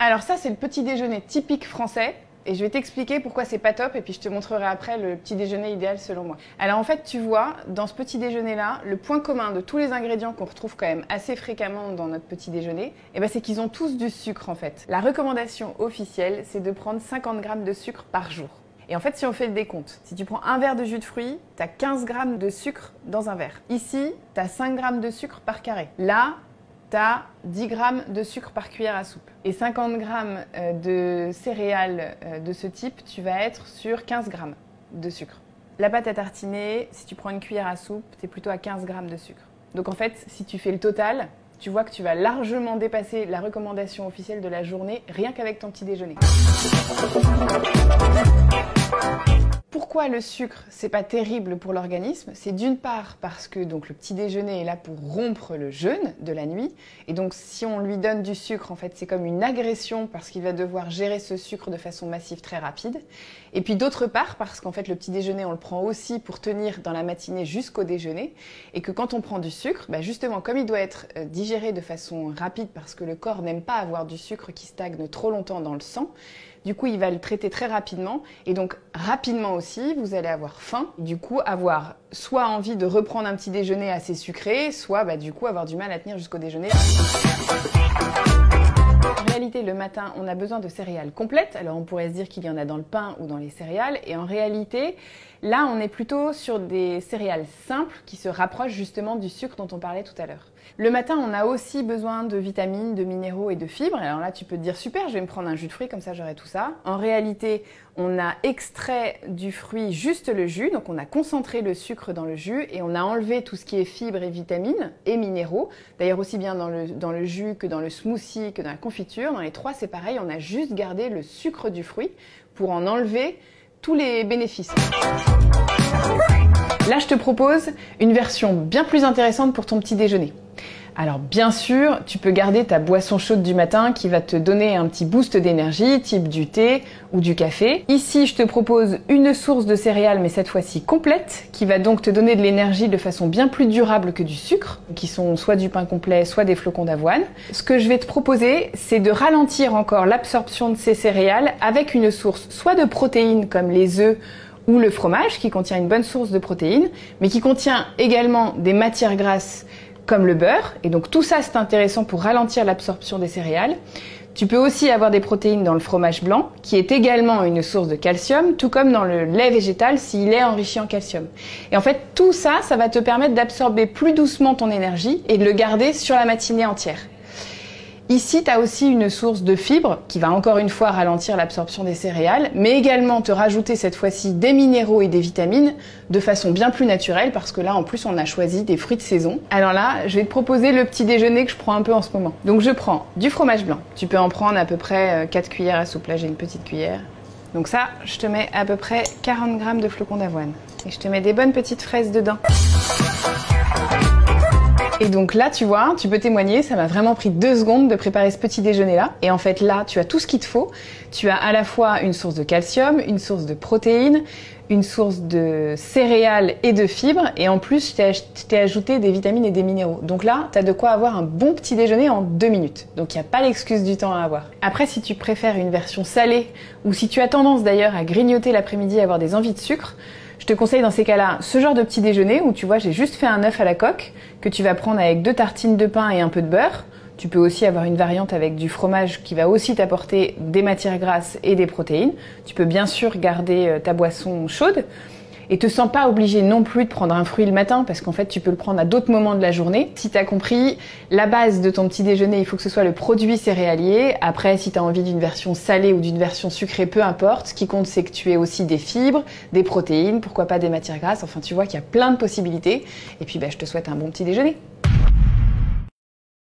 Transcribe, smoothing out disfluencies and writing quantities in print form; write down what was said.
Alors ça, c'est le petit déjeuner typique français. Et je vais t'expliquer pourquoi c'est pas top et puis je te montrerai après le petit déjeuner idéal selon moi. Alors en fait, tu vois, dans ce petit déjeuner-là, le point commun de tous les ingrédients qu'on retrouve quand même assez fréquemment dans notre petit déjeuner, c'est qu'ils ont tous du sucre en fait. La recommandation officielle, c'est de prendre 50 g de sucre par jour. Et en fait, si on fait le décompte, si tu prends un verre de jus de fruits, tu as 15 g de sucre dans un verre. Ici, tu as 5 g de sucre par carré. Là, tu as 10 g de sucre par cuillère à soupe. Et 50 g de céréales de ce type, tu vas être sur 15 g de sucre. La pâte à tartiner, si tu prends une cuillère à soupe, tu es plutôt à 15 g de sucre. Donc en fait, si tu fais le total, tu vois que tu vas largement dépasser la recommandation officielle de la journée, rien qu'avec ton petit déjeuner. Pourquoi le sucre, c'est pas terrible pour l'organisme? C'est d'une part parce que donc, le petit déjeuner est là pour rompre le jeûne de la nuit. Et donc si on lui donne du sucre, en fait, c'est comme une agression parce qu'il va devoir gérer ce sucre de façon massive très rapide. Et puis d'autre part parce qu'en fait, le petit déjeuner, on le prend aussi pour tenir dans la matinée jusqu'au déjeuner. Et que quand on prend du sucre, justement, comme il doit être digéré de façon rapide parce que le corps n'aime pas avoir du sucre qui stagne trop longtemps dans le sang, du coup, il va le traiter très rapidement et donc rapidement aussi, vous allez avoir faim. Du coup, avoir soit envie de reprendre un petit déjeuner assez sucré, soit du coup avoir du mal à tenir jusqu'au déjeuner. En réalité, le matin, on a besoin de céréales complètes. Alors, on pourrait se dire qu'il y en a dans le pain ou dans les céréales. Et en réalité, là, on est plutôt sur des céréales simples qui se rapprochent justement du sucre dont on parlait tout à l'heure. Le matin, on a aussi besoin de vitamines, de minéraux et de fibres. Alors là, tu peux te dire, super, je vais me prendre un jus de fruits, comme ça j'aurai tout ça. En réalité, on a extrait du fruit juste le jus, donc on a concentré le sucre dans le jus et on a enlevé tout ce qui est fibres et vitamines et minéraux. D'ailleurs, aussi bien dans le jus que dans le smoothie, que dans la confiture. Dans les trois, c'est pareil, on a juste gardé le sucre du fruit pour en enlever tous les bénéfices. Là, je te propose une version bien plus intéressante pour ton petit déjeuner. Alors bien sûr, tu peux garder ta boisson chaude du matin qui va te donner un petit boost d'énergie, type du thé ou du café. Ici, je te propose une source de céréales, mais cette fois-ci complète, qui va donc te donner de l'énergie de façon bien plus durable que du sucre, qui sont soit du pain complet, soit des flocons d'avoine. Ce que je vais te proposer, c'est de ralentir encore l'absorption de ces céréales avec une source soit de protéines comme les œufs, ou le fromage qui contient une bonne source de protéines, mais qui contient également des matières grasses comme le beurre. Et donc tout ça, c'est intéressant pour ralentir l'absorption des céréales. Tu peux aussi avoir des protéines dans le fromage blanc, qui est également une source de calcium, tout comme dans le lait végétal s'il est enrichi en calcium. Et en fait, tout ça, ça va te permettre d'absorber plus doucement ton énergie et de le garder sur la matinée entière. Ici, tu as aussi une source de fibres qui va encore une fois ralentir l'absorption des céréales, mais également te rajouter cette fois-ci des minéraux et des vitamines de façon bien plus naturelle parce que là, en plus, on a choisi des fruits de saison. Alors là, je vais te proposer le petit déjeuner que je prends un peu en ce moment. Donc je prends du fromage blanc. Tu peux en prendre à peu près 4 cuillères à soupe. Là, j'ai une petite cuillère. Donc ça, je te mets à peu près 40 g de flocons d'avoine. Et je te mets des bonnes petites fraises dedans. Et donc là, tu vois, tu peux témoigner, ça m'a vraiment pris 2 secondes de préparer ce petit déjeuner-là. Et en fait, là, tu as tout ce qu'il te faut. Tu as à la fois une source de calcium, une source de protéines, une source de céréales et de fibres. Et en plus, je t'ai ajouté des vitamines et des minéraux. Donc là, tu as de quoi avoir un bon petit déjeuner en 2 minutes. Donc il n'y a pas l'excuse du temps à avoir. Après, si tu préfères une version salée, ou si tu as tendance d'ailleurs à grignoter l'après-midi et avoir des envies de sucre, je te conseille dans ces cas-là ce genre de petit déjeuner où tu vois j'ai juste fait un œuf à la coque que tu vas prendre avec 2 tartines de pain et un peu de beurre. Tu peux aussi avoir une variante avec du fromage qui va aussi t'apporter des matières grasses et des protéines. Tu peux bien sûr garder ta boisson chaude et te sens pas obligé non plus de prendre un fruit le matin parce qu'en fait tu peux le prendre à d'autres moments de la journée. Si tu as compris, la base de ton petit déjeuner, il faut que ce soit le produit céréalier. Après, si tu as envie d'une version salée ou d'une version sucrée, peu importe. Ce qui compte, c'est que tu aies aussi des fibres, des protéines, pourquoi pas des matières grasses. Enfin, tu vois qu'il y a plein de possibilités. Et puis, je te souhaite un bon petit déjeuner.